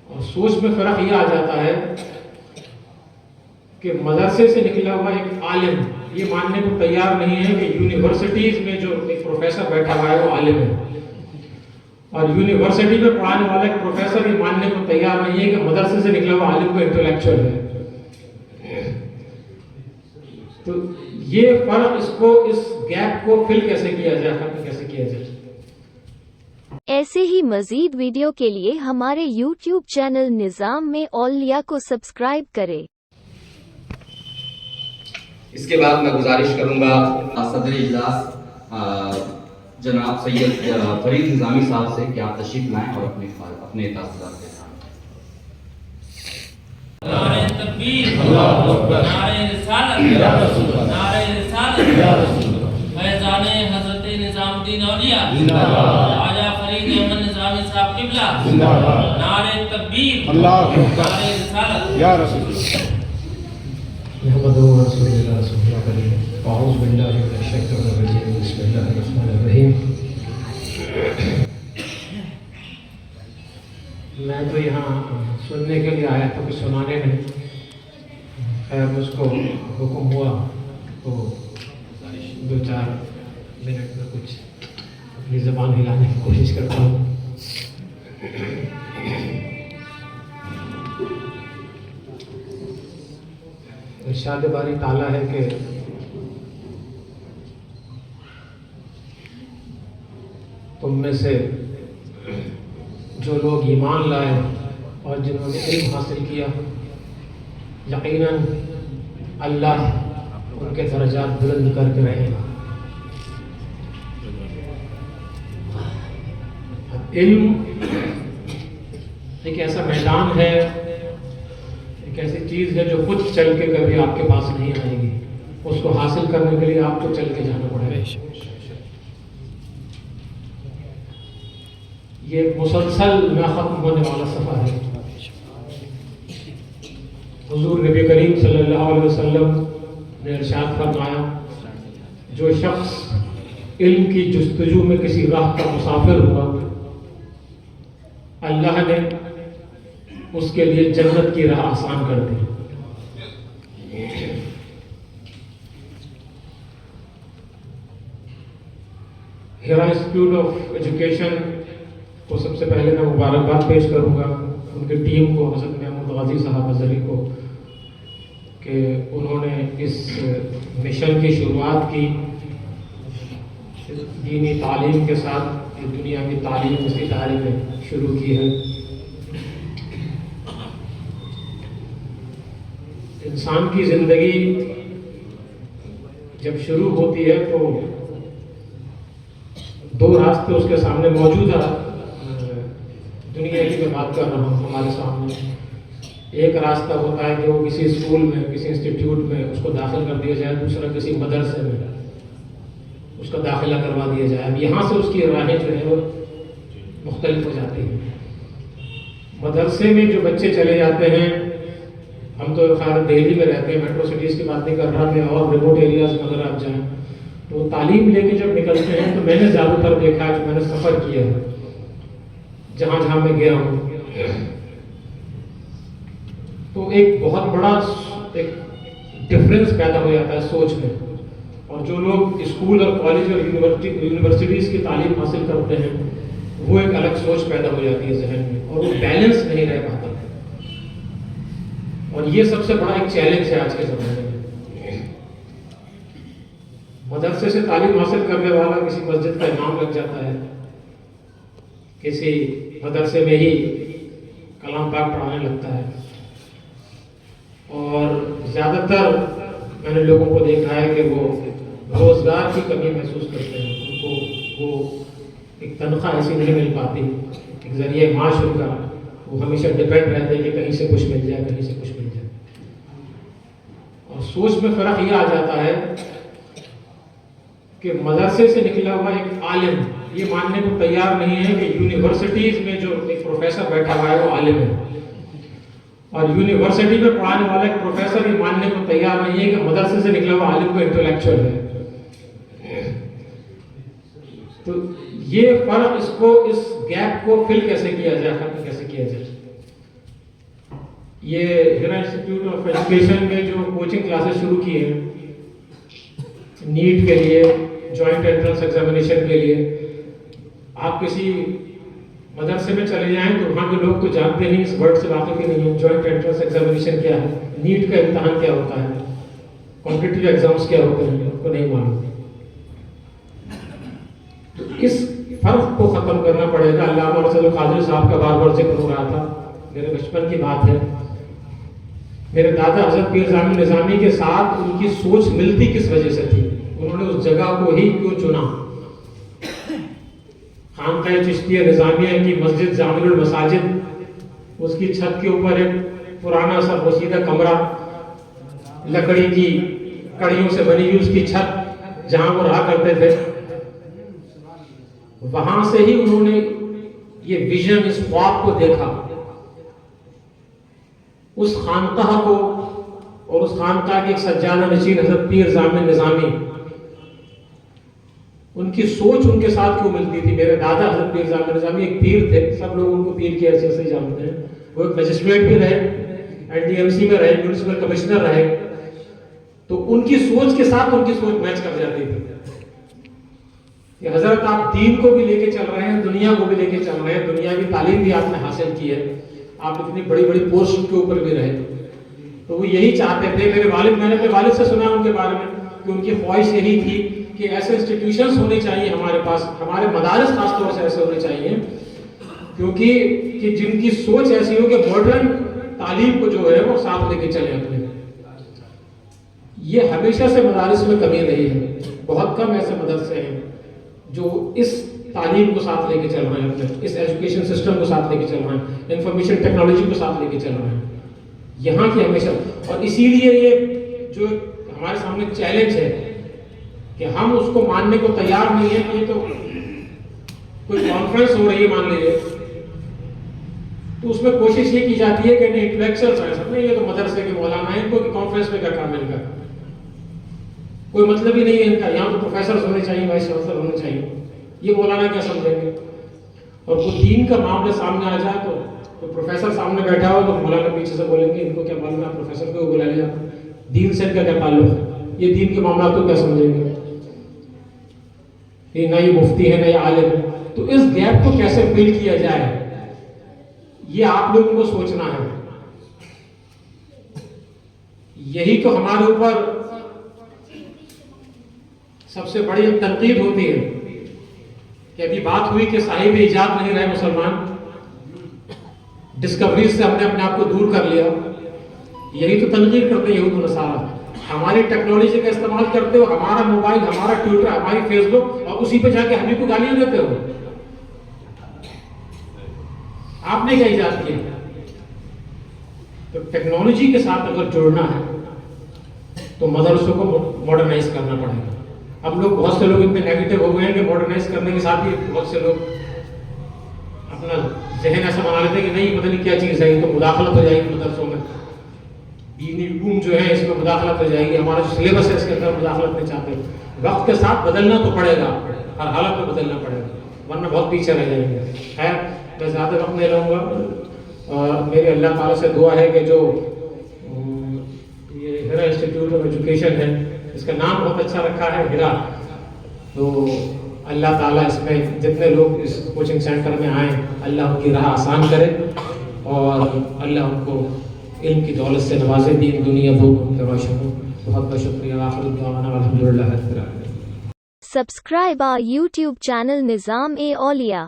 اور سوچ میں فرق یہ آ جاتا ہے کہ مدرسے سے نکلا ہوا ایک عالم یہ ماننے کو تیار نہیں ہے کہ یونیورسٹیز میں جو ایک پروفیسر بیٹھا ہوا ہے وہ عالم ہے، اور یونیورسٹی میں پڑھانے والا ایک پروفیسر یہ ماننے کو تیار نہیں ہے کہ مدرسے سے نکلا ہوا عالم کو انٹلیکچوئل ہے۔ تو یہ فرق اس گیپ کو فل کیسے کیا جائے، ختم کیسے کیا جائے؟ ایسے ہی مزید ویڈیو کے لیے ہمارے یوٹیوب چینل نظام میں اولیاء کو سبسکرائب کریں۔ اس کے بعد میں گزارش کروں گا صدر اجلاس جناب سید فرید نظامی صاحب سے کہ آپ تشریف لائیں اور اپنے تاثرات کے ساتھ۔ نعرہ تکبیر، اللہ اکبر، نعرہ رسالت، یا رسول اللہ، نعرہ رسالت، یا رسول اللہ، فیضان حضرت نظام الدین اولیاء، زندہ باد، خواجہ فرید احمد نظامی صاحب قبلہ، زندہ باد، نعرہ تکبیر، اللہ اکبر، نعرہ رسالت، یا رسول اللہ۔ محمد رسول اللہ صلی اللہ علیہ وسلم، اعوذ باللہ من الشیطان الرجیم، بسم اللہ الرحمن الرحیم۔ میں تو یہاں سننے کے لیے آیا تھا، کچھ سنانے نہیں، خیر مجھ کو حکم ہوا تو 2-4 منٹ میں کچھ اپنی زبان ہلانے کی کوشش کرتا ہوں۔ ارشاد باری تعالیٰ ہے کہ تم میں سے جو لوگ ایمان لائے اور جنہوں نے علم حاصل کیا، یقیناً اللہ ان کے درجات بلند کر کے رہے گا۔ علم ایک ایسا میدان ہے، ایک ایسی چیز ہے جو خود چل کے کبھی آپ کے پاس نہیں آئے گی، اس کو حاصل کرنے کے لیے آپ کو چل کے جانا پڑے گا۔ یہ ایک مسلسل نہ ختم ہونے والا سفر ہے۔ حضور نبی کریم صلی اللہ علیہ وسلم نے ارشاد فرمایا، جو شخص علم کی جستجو میں کسی راہ کا مسافر ہوا، اللہ نے اس کے لیے جنت کی راہ آسان کر دی۔ ہیرا انسٹیٹیوٹ آف ایجوکیشن کو سب سے پہلے میں مبارکباد پیش کروں گا، ان کی ٹیم کو، حضرت محمود غازی صاحب ازہری کو، کہ انہوں نے اس مشن کی شروعات کی، دینی تعلیم کے ساتھ یہ دنیا کی تعلیم اس ادارے میں شروع کی ہے۔ انسان کی زندگی جب شروع ہوتی ہے تو 2 راستے اس کے سامنے موجود ہیں، دنیا کی میں بات کر رہا ہوں ہمارے سامنے۔ ایک راستہ ہوتا ہے کہ وہ کسی اسکول میں، کسی انسٹیٹیوٹ میں اس کو داخل کر دیا جائے، دوسرا کسی مدرسے میں اس کا داخلہ کروا دیا جائے۔ اب یہاں سے اس کی راہیں جو ہیں وہ مختلف ہو جاتی ہیں۔ مدرسے میں جو بچے چلے جاتے ہیں، ہم تو خیر دہلی میں رہتے ہیں، میٹرو سٹیز کی بات نہیں کر رہا میں، اور ریموٹ ایریاز میں اگر آپ جائیں تو تعلیم لے کے جب نکلتے ہیں تو میں نے زیادہ تر دیکھا ہے، جو میں نے سفر کیا ہے، جہاں جہاں میں گیا ہوں، تو ایک بہت بڑا ایک ڈفرینس پیدا ہو جاتا ہے سوچ میں۔ اور جو لوگ اسکول اور کالج اور یونیورسٹیز کی تعلیم حاصل کرتے ہیں، وہ ایک الگ سوچ پیدا ہو جاتی ہے ذہن میں، اور وہ بیلنس نہیں رہ پاتا۔ اور یہ سب سے بڑا ایک چیلنج ہے آج کے زمانے میں۔ مدرسے سے تعلیم حاصل کرنے والا کسی مسجد کا امام لگ جاتا ہے، کسی مدرسے میں ہی کلام پاک پڑھانے لگتا ہے، اور زیادہ تر میں نے لوگوں کو دیکھا ہے کہ وہ روزگار کی کمی محسوس کرتے ہیں، ان کو وہ ایک تنخواہ ایسی نہیں مل پاتی، ایک ذریعہ معاش ان کا، وہ ہمیشہ ڈپینڈ رہتے ہیں کہ کہیں سے کچھ مل جائے، کہیں سے کچھ مل جائے۔ اور سوچ میں فرق یہ آ جاتا ہے کہ مدرسے سے نکلا ہوا ایک عالم یہ ماننے کو تیار نہیں ہے کہ یونیورسٹیز میں جو ایک پروفیسر بیٹھا ہوا ہے وہ عالم ہے، اور یونیورسٹی میں پڑھانے والا ایک پروفیسر یہ ماننے کو تیار نہیں ہے کہ مدرسے سے نکلا ہوا عالم کو انٹلیکچوئل ہے۔ تو یہ فرق اس گیپ کو فل کیسے کیا جائے، ختم کیسے کیا جائے؟ یہ ہیرا انسٹیٹیوٹ آف ایجوکیشن میں جو کوچنگ کلاسز شروع کی ہیں نیٹ کے لیے، جوائنٹ انٹرنس ایگزامینیشن کے لیے، آپ کسی مدرسے میں چلے جائیں تو وہاں کے لوگ تو جانتے نہیں، اس ورڈ سے واقف ہی نہیں ہیں. جوائنٹ انٹرنس ایگزامینیشن کیا ہے، نیٹ کا امتحان کیا ہوتا ہے، کمپٹیٹیو ایگزامس کیا ہوتے ہیں، ان کو نہیں معلوم. تو اس فرق کو ختم کرنا پڑے گا. علامہ ارشد القادری صاحب کا بار بار ذکر ہو رہا تھا، میرے بچپن کی بات ہے. میرے دادا حضرت پیر زامن نظامی کے ساتھ ان کی سوچ ملتی کس وجہ سے تھی؟ انہوں نے اس جگہ کو ہی کیوں چنا؟ خانقاہ چشتیہ نظامیہ کی مسجد جامع المساجد، اس کی چھت کے اوپر ایک پرانا سا پوشیدہ کمرہ، لکڑی کی کڑیوں سے بنی ہوئی اس کی چھت، جہاں وہ رہا کرتے تھے. وہاں سے ہی انہوں نے یہ ویژن، اس خواب کو دیکھا. اس خانقاہ کو اور اس خانقاہ کے ایک سجادہ نشین حضرت پیر زامن نظامی، ان کی سوچ ان کے ساتھ کیوں ملتی تھی؟ میرے دادا حضرت پیر زامن نظامی ایک پیر تھے، سب لوگ ان کو پیر کی حیثیت سے جانتے ہیں. وہ ایک میجسٹریٹ بھی رہے، NDMC میں رہے، میونسپل کمشنر رہے. تو ان کی سوچ کے ساتھ ان کی سوچ میچ کر جاتی تھی کہ حضرت آپ دین کو بھی لے کے چل رہے ہیں، دنیا کو بھی لے کے چل رہے ہیں، دنیاوی تعلیم بھی آپ نے حاصل کی ہے، آپ اتنی بڑی بڑی پوسٹ کے اوپر بھی رہے. تو وہ یہی چاہتے تھے. میرے والد، میں نے اپنے والد سے سنا ان کے بارے میں کہ ان کی خواہش یہی تھی کہ ایسے انسٹیٹیوشنز ہونے چاہیے ہمارے پاس، ہمارے مدارس خاص طور سے ایسے ہونے چاہیے کیونکہ کہ جن کی سوچ ایسی ہو کہ ماڈرن تعلیم کو جو ہے وہ ساتھ لے کے چلیں اپنے. یہ ہمیشہ سے مدارس میں کمی رہی ہے. بہت کم ایسے مدرسے ہیں جو اس تعلیم کو ساتھ لے کے چل رہے ہیں، اس ایجوکیشن سسٹم کو ساتھ لے کے چل رہے ہیں، انفارمیشن ٹیکنالوجی کو ساتھ لے کے چل رہے ہیں. یہاں کی ہمیشہ، اور اسی لیے یہ جو ہمارے سامنے چیلنج ہے کہ ہم اس کو ماننے کو تیار نہیں ہیں. کہ یہ تو کوئی کانفرنس ہو رہی ہے مان لیجیے، تو اس میں کوشش یہ کی جاتی ہے کہ نہیں انٹلیکچوئلز ہیں سب میں، یہ تو مدرسے کے مولانا ہیں، ان کو کانفرنس میں کیا کام ہے ان کا، کوئی مطلب ہی نہیں ہے ان کا. یہاں تو پروفیسرز ہونے چاہیے، وائس چانسلر ہونے چاہیے. یہ مولانا کیا سمجھیں گے؟ اور وہ دین کا معاملہ سامنے آ جائے تو پروفیسر سامنے بیٹھا ہو تو مولانا پیچھے سے بولیں گے ان کو کیا معلوم ہے، پروفیسر کو بلا لیا، دین سے کا کیا تعلق ہے، یہ دین کے معاملات کو کیا سمجھیں گے، یہ نہ یہ مفتی ہے نہ یہ عالم ہے. تو اس گیپ کو کیسے فل کیا جائے، یہ آپ لوگوں کو سوچنا ہے. یہی تو ہمارے اوپر سب سے بڑی تنقید ہوتی ہے کہ ابھی بات ہوئی کہ صاحب ایجاد نہیں رہے مسلمان، ڈسکوریز سے ہم نے اپنے آپ کو دور کر لیا. یہی تو تنقید کرتے ہیں یہود و نصارہ. ہماری ٹیکنالوجی کا استعمال کرتے ہو، ہمارا موبائل، ہمارا ٹویٹر، ہماری فیس بک، اور اسی پہ جا کے ہمیں کو گالیاں دیتے ہو. آپ نے کیا ایجاد کیا؟ تو ٹیکنالوجی کے ساتھ اگر جوڑنا ہے تو مدرسوں کو ماڈرنائز کرنا پڑے گا. اب لوگ بہت سے لوگ اتنے نیگیٹو ہو گئے ہیں کہ ماڈرنائز کرنے کے ساتھ ہی بہت سے لوگ اپنا ذہن ایسا بنا لیتے ہیں کہ نہیں پتہ نہیں کیا چیز ہے، تو مداخلت ہو جائے گی مدرسوں میں، دینی علوم جو ہے اس میں مداخلت ہو جائے گی، ہمارا جو سلیبس ہے اس کے اندر مداخلت نہیں چاہتے. وقت کے ساتھ بدلنا تو پڑے گا، ہر حالت میں بدلنا پڑے گا، ورنہ بہت پیچھے رہ جائیں گے. خیر میں زیادہ وقت نہیں رہوں گا، اور میرے اللہ تعالیٰ سے دعا ہے کہ جو یہ ہیرا انسٹیٹیوٹ آف ایجوکیشن ہے، اس کا نام بہت اچھا رکھا ہے ہیرا، تو اللہ تعالیٰ اس میں جتنے لوگ اس کوچنگ سینٹر میں آئیں اللہ ان کی راہ آسان کرے، اور اللہ ان کو علم کی دولت سے نوازے، دین دنیا دونوں ان کے روشن ہو. بہت بہت شکریہ. آخر دعوانا الحمدللہ رب العالمین. Subscribe our YouTube channel Nizam-e-Auliya.